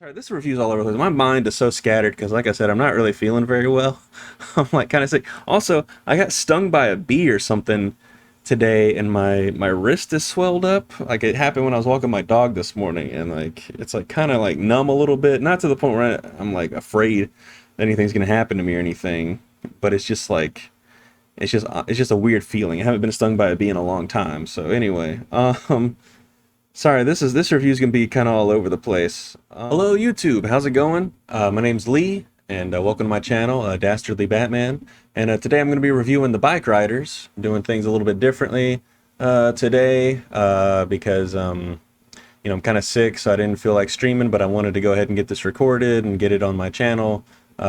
Alright, this review's all over the place. My mind is so scattered because, like I said, I'm not really feeling very well. I'm like kind of sick. Also, I got stung by a bee or something today, and my wrist is swelled up. Like it happened when I was walking my dog this morning, and like it's like kind of like numb a little bit. Not to the point where I'm like afraid that anything's gonna happen to me or anything, but it's just like it's just a weird feeling. I haven't been stung by a bee in a long time. So anyway, sorry, this review is gonna be kind of all over the place. Hello YouTube, how's it going? My name's Lee, and welcome to my channel, thedastardLeebatman. And today I'm gonna be reviewing the Bikeriders, doing things a little bit differently today because I'm kind of sick, so I didn't feel like streaming, but I wanted to go ahead and get this recorded and get it on my channel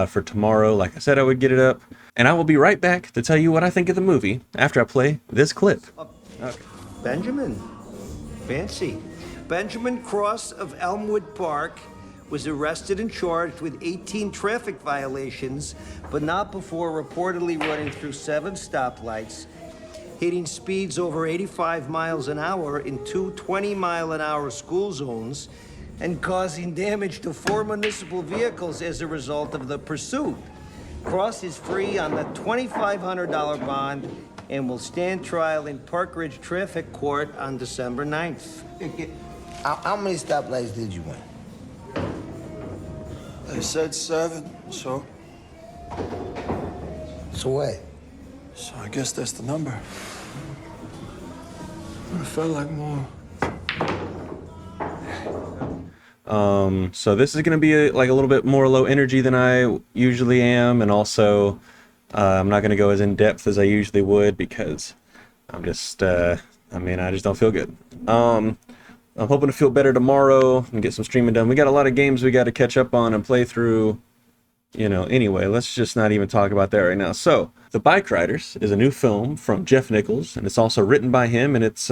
for tomorrow. Like I said, I would get it up, and I will be right back to tell you what I think of the movie after I play this clip. Okay. Benjamin. Fancy. Benjamin Cross of Elmwood Park was arrested and charged with 18 traffic violations, but not before reportedly running through 7 stoplights, hitting speeds over 85 miles an hour in 2 20-mile-an-hour school zones, and causing damage to 4 municipal vehicles as a result of the pursuit. Cross is free on the $2,500 bond and will stand trial in Park Ridge Traffic Court on December 9th. How many stoplights did you win? They said 7, so So what? I guess that's the number. It felt like more. So this is going to be like a little bit more low energy than I usually am, and also I'm not going to go as in depth as I usually would because I'm just, I just don't feel good. I'm hoping to feel better tomorrow and get some streaming done. We got a lot of games we got to catch up on and play through, anyway, let's just not even talk about that right now. So, The Bikeriders is a new film from Jeff Nichols, and it's also written by him, and it's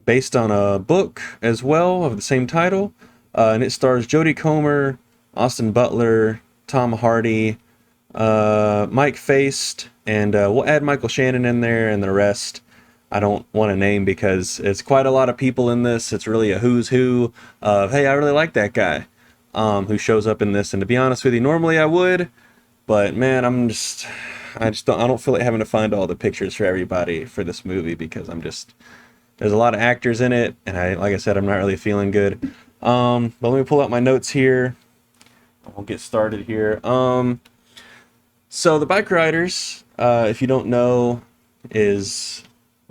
based on a book as well of the same title, and it stars Jodie Comer, Austin Butler, Tom Hardy, Mike Faced, and we'll add Michael Shannon in there, and the rest I don't want to name because it's quite a lot of people in this. It's really a who's who of, hey, I really like that guy who shows up in this, and to be honest with you, normally I would, but man, I don't feel like having to find all the pictures for everybody for this movie because there's a lot of actors in it, and like I said, I'm not really feeling good. But let me pull out my notes here. We'll get started here. So the Bikeriders, if you don't know, is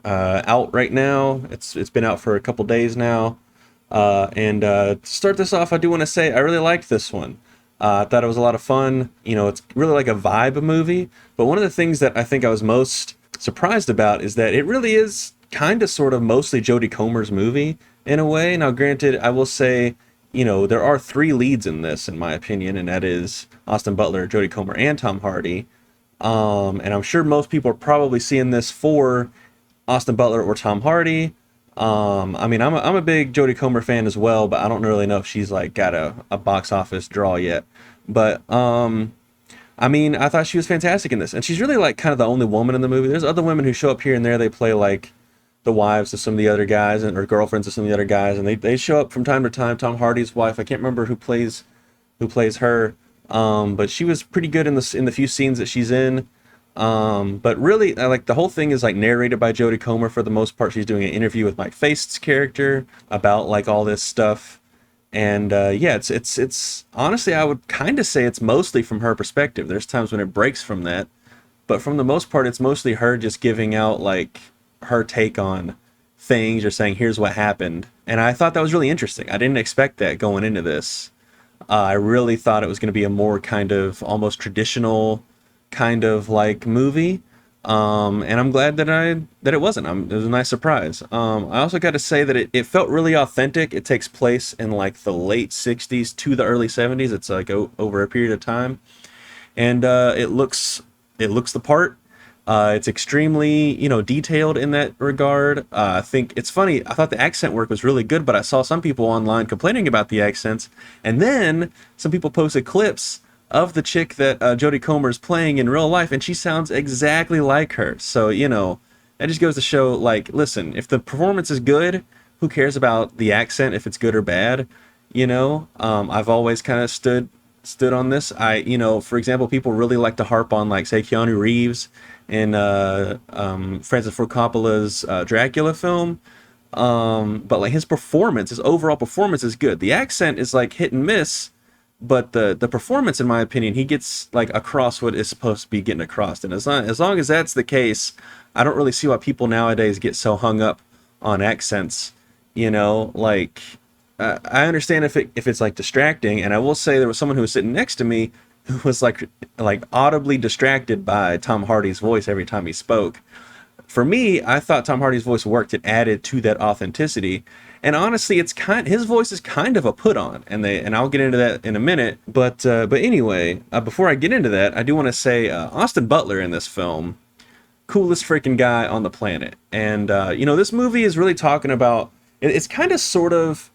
out right now. It's been out for a couple days now. And to start this off, I do want to say I really liked this one. I thought it was a lot of fun. It's really like a vibe movie. But one of the things that I think I was most surprised about is that it really is kind of sort of mostly Jodie Comer's movie in a way. Now, granted, I will say, there are 3 leads in this, in my opinion, and that is Austin Butler, Jodie Comer, and Tom Hardy. And I'm sure most people are probably seeing this for Austin Butler or Tom Hardy. I'm a big Jodie Comer fan as well, but I don't really know if she's like got a box office draw yet. But I thought she was fantastic in this, and she's really like kind of the only woman in the movie. There's other women who show up here and there. They play like the wives of some of the other guys or girlfriends of some of the other guys, and they show up from time to time. Tom Hardy's wife, I can't remember who plays her, but she was pretty good in the few scenes that she's in. But really, like the whole thing is like narrated by Jodie Comer for the most part. She's doing an interview with Mike Faced's character about like all this stuff, and yeah, it's honestly, I would kind of say it's mostly from her perspective. There's times when it breaks from that, but from the most part, it's mostly her just giving out like her take on things or saying here's what happened. And I thought that was really interesting. I didn't expect that going into this. I really thought it was going to be a more kind of almost traditional kind of like movie, and I'm glad that it wasn't. It was a nice surprise. I also got to say that it felt really authentic. It takes place in like the late 60s to the early 70s. It's like over a period of time, and it looks the part. It's extremely, detailed in that regard. I think it's funny. I thought the accent work was really good, but I saw some people online complaining about the accents. And then some people posted clips of the chick that Jodie Comer is playing in real life, and she sounds exactly like her. So, that just goes to show, like, listen, if the performance is good, who cares about the accent, if it's good or bad? You know, I've always kind of stood on this. For example, people really like to harp on, like, say, Keanu Reeves in Francis Ford Coppola's Dracula film. But like his overall performance is good. The accent is like hit and miss, but the performance, in my opinion, he gets like across what is supposed to be getting across. And as long as that's the case, I don't really see why people nowadays get so hung up on accents. Like, I understand if it's like distracting, and I will say there was someone who was sitting next to me who was like audibly distracted by Tom Hardy's voice every time he spoke. For me, I thought Tom Hardy's voice worked. It added to that authenticity. And honestly, his voice is kind of a put on, and I'll get into that in a minute. But anyway, before I get into that, I do want to say Austin Butler in this film, coolest freaking guy on the planet. And this movie is really talking about. It's kind of sort of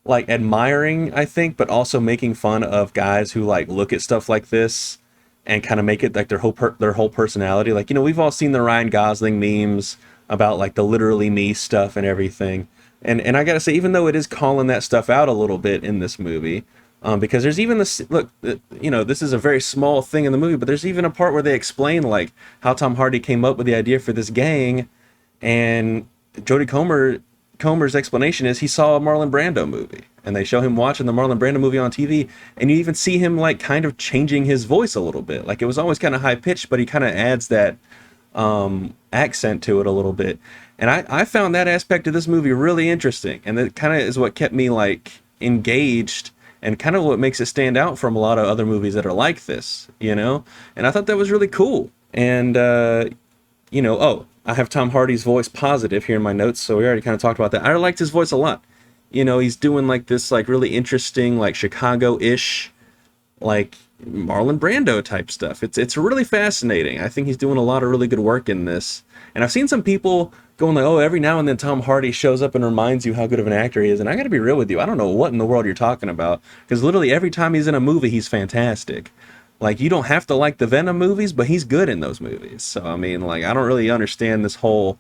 like admiring, I think, but also making fun of guys who like look at stuff like this and kind of make it like their whole personality. Like, we've all seen the Ryan Gosling memes about like the literally me stuff and everything. And I gotta say, even though it is calling that stuff out a little bit in this movie, because there's even this look, this is a very small thing in the movie, but there's even a part where they explain like how Tom Hardy came up with the idea for this gang, and Jodie Comer's explanation is he saw a Marlon Brando movie, and they show him watching the Marlon Brando movie on TV, and you even see him like kind of changing his voice a little bit. Like, it was always kind of high pitched, but he kind of adds that accent to it a little bit. And I found that aspect of this movie really interesting, and that kind of is what kept me like engaged, and kind of what makes it stand out from a lot of other movies that are like this, And I thought that was really cool. And I have Tom Hardy's voice positive here in my notes, so we already kind of talked about that. I liked his voice a lot. He's doing like this like really interesting like Chicago-ish like Marlon Brando type stuff. It's really fascinating. I think he's doing a lot of really good work in this. And I've seen some people going like, oh, every now and then Tom Hardy shows up and reminds you how good of an actor he is. And I got to be real with you, I don't know what in the world you're talking about, because literally every time he's in a movie, he's fantastic. Like, you don't have to like the Venom movies, but he's good in those movies. So, I mean, like, I don't really understand this whole,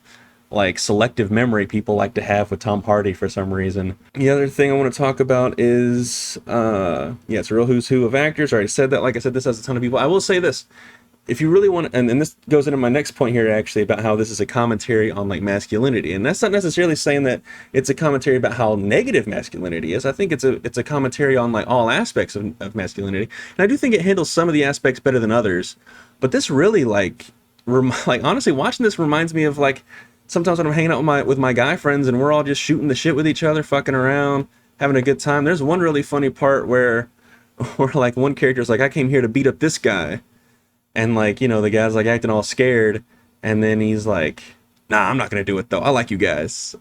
like, selective memory people like to have with Tom Hardy for some reason. The other thing I want to talk about is, it's a real who's who of actors. I already said that. Like I said, this has a ton of people. I will say this. If you really want, and this goes into my next point here, actually, about how this is a commentary on like masculinity, and that's not necessarily saying that it's a commentary about how negative masculinity is. I think it's a commentary on like all aspects of masculinity, and I do think it handles some of the aspects better than others. But this really like honestly, watching this reminds me of like sometimes when I'm hanging out with my guy friends and we're all just shooting the shit with each other, fucking around, having a good time. There's one really funny part where like one character's like, I came here to beat up this guy. And like, the guy's like acting all scared, and then he's like, nah, I'm not gonna do it though. I like you guys.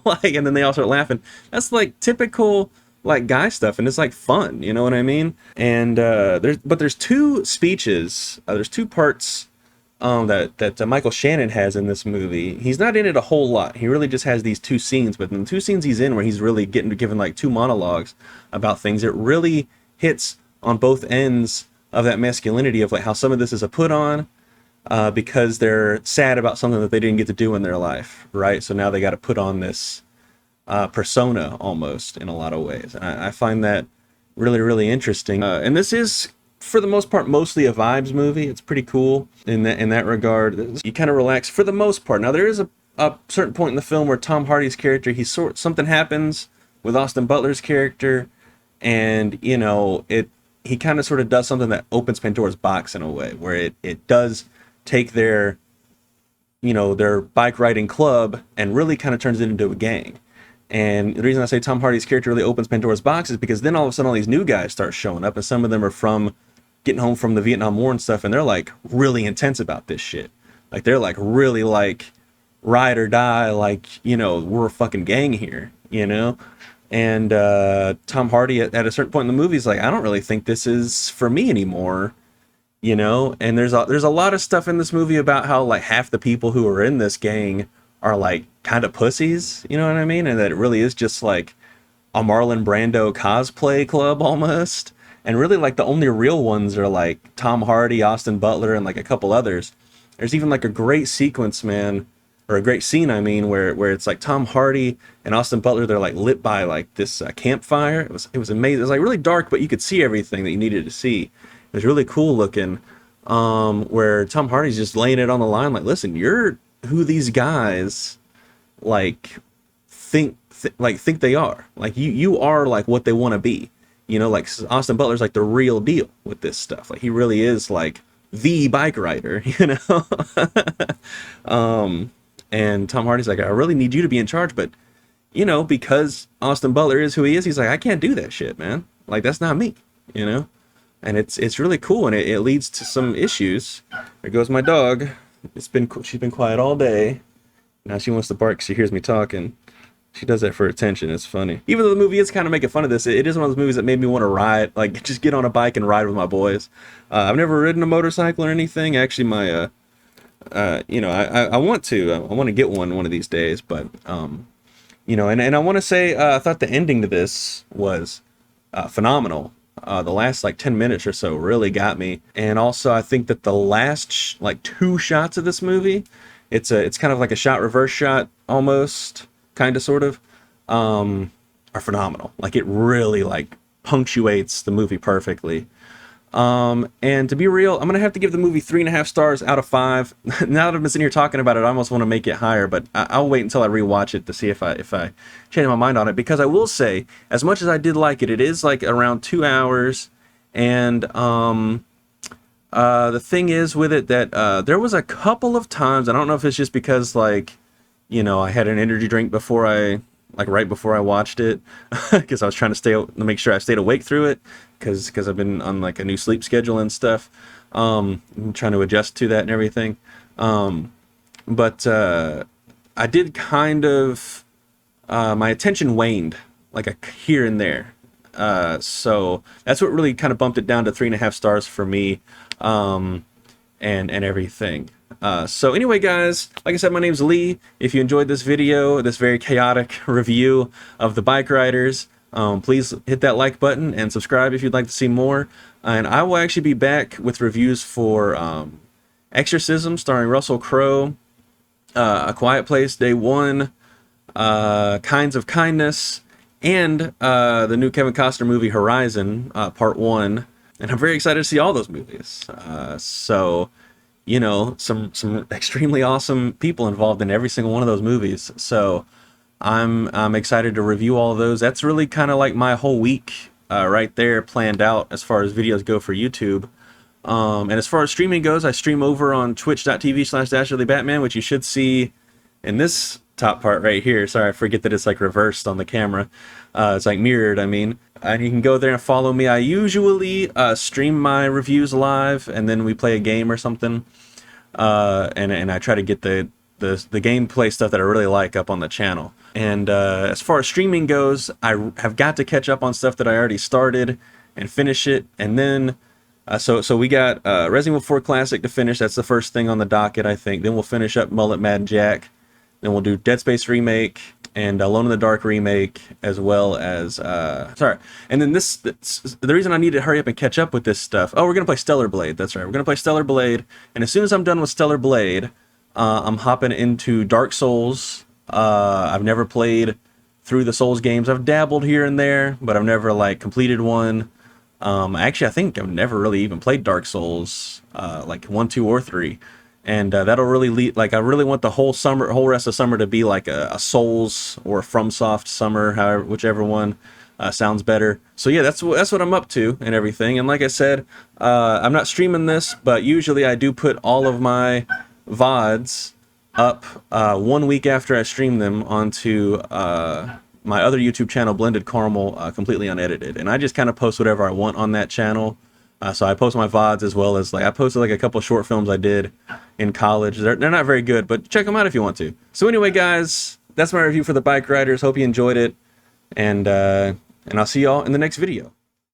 Like, and then they all start laughing. That's like typical like guy stuff, and it's like fun, you know what I mean? And there's two speeches, there's two parts that Michael Shannon has in this movie. He's not in it a whole lot. He really just has these two scenes, but in the two scenes he's in where he's really given like two monologues about things, it really hits on both ends of that masculinity of like how some of this is a put on because they're sad about something that they didn't get to do in their life, right? So now they got to put on this persona almost in a lot of ways. And I find that really, really interesting. And this is, for the most part, mostly a vibes movie. It's pretty cool in that regard. You kind of relax for the most part. Now there is a certain point in the film where Tom Hardy's character, something happens with Austin Butler's character, and he kind of sort of does something that opens Pandora's box in a way, where it does take their bike riding club and really kind of turns it into a gang. And the reason I say Tom Hardy's character really opens Pandora's box is because then all of a sudden all these new guys start showing up, and some of them are from getting home from the Vietnam War and stuff, and they're like really intense about this shit. Like, they're like really like ride or die, like, we're a fucking gang here, And Tom Hardy at a certain point in the movie is like, I don't really think this is for me anymore, And there's a lot of stuff in this movie about how like half the people who are in this gang are like kind of pussies, you know what I mean? And that it really is just like a Marlon Brando cosplay club almost. And really like the only real ones are like Tom Hardy, Austin Butler, and like a couple others. There's even like a great sequence, man, or a great scene, I mean, where it's like Tom Hardy and Austin Butler, they're like lit by like this campfire. It was amazing. It was like really dark, but you could see everything that you needed to see. It was really cool looking. Where Tom Hardy's just laying it on the line, like, listen, you're who these guys like think they are. Like you are like what they want to be. You know, like Austin Butler's like the real deal with this stuff. Like he really is like the bike rider, you know. And Tom Hardy's like, I really need you to be in charge, but you know, because Austin Butler is who he is, he's like, I can't do that shit, man. Like that's not me, you know. And it's really cool, and it leads to some issues. There goes my dog. She's been quiet all day. Now she wants to bark 'cause she hears me talking. She does that for attention. It's funny. Even though the movie is kind of making fun of this, it is one of those movies that made me want to ride, like just get on a bike and ride with my boys. I've never ridden a motorcycle or anything. Actually, my you know, I want to. I want to get one of these days. But you know, and I want to say I thought the ending to this was phenomenal. The last like 10 minutes or so really got me. And also I think that the last like 2 shots of this movie, it's kind of like a shot reverse shot almost, kind of sort of, are phenomenal. Like it really like punctuates the movie perfectly. And to be real, I'm gonna have to give the movie 3.5 stars out of 5. Now that I've been sitting here talking about it, I almost want to make it higher, but I'll wait until I rewatch it to see if I change my mind on it. Because I will say, as much as I did like it, it is like around 2 hours, and the thing is with it that there was a couple of times, I don't know if it's just because like, you know, I had an energy drink before right before I watched it, because I was trying to make sure I stayed awake through it, because I've been on like a new sleep schedule and stuff. I'm trying to adjust to that and everything. But I did kind of, my attention waned like here and there. So that's what really kind of bumped it down to 3.5 stars for me, and everything. So anyway, guys, like I said, my name's Lee. If you enjoyed this video, this very chaotic review of the Bikeriders, please hit that like button and subscribe if you'd like to see more. And I will actually be back with reviews for Exorcism, starring Russell Crowe, A Quiet Place, Day 1, Kinds of Kindness, and the new Kevin Costner movie Horizon, Part 1. And I'm very excited to see all those movies. So, you know, some extremely awesome people involved in every single one of those movies. So I'm excited to review all of those. That's really kind of like my whole week right there planned out as far as videos go for YouTube. And as far as streaming goes, I stream over on twitch.tv/thedastardLeebatman, which you should see in this top part right here. Sorry, I forget that it's like reversed on the camera. It's like mirrored, I mean. And you can go there and follow me. I usually stream my reviews live, and then we play a game or something. And I try to get the gameplay stuff that I really like up on the channel. And as far as streaming goes, I have got to catch up on stuff that I already started and finish it. And then, so we got Resident Evil 4 Classic to finish. That's the first thing on the docket, I think. Then we'll finish up Mullet Mad Jack. Then we'll do Dead Space Remake and Alone in the Dark Remake, as well as, and then the reason I need to hurry up and catch up with this stuff, we're going to play Stellar Blade, that's right, we're going to play Stellar Blade, and as soon as I'm done with Stellar Blade, I'm hopping into Dark Souls. I've never played through the Souls games. I've dabbled here and there, but I've never, like, completed one. Actually, I think I've never really even played Dark Souls, like 1, 2, or 3. And that'll really lead, like, I really want the whole rest of summer to be like a Souls or a FromSoft summer, however, whichever one sounds better. So yeah, that's what I'm up to and everything. And like I said, I'm not streaming this, but usually I do put all of my VODs up 1 week after I stream them onto my other YouTube channel, Blended Caramel, completely unedited. And I just kind of post whatever I want on that channel. So I post my VODs, as well as, like, I posted like a couple short films I did in college. They're not very good, but check them out if you want to. So anyway, guys, that's my review for the Bikeriders. Hope you enjoyed it, and I'll see y'all in the next video.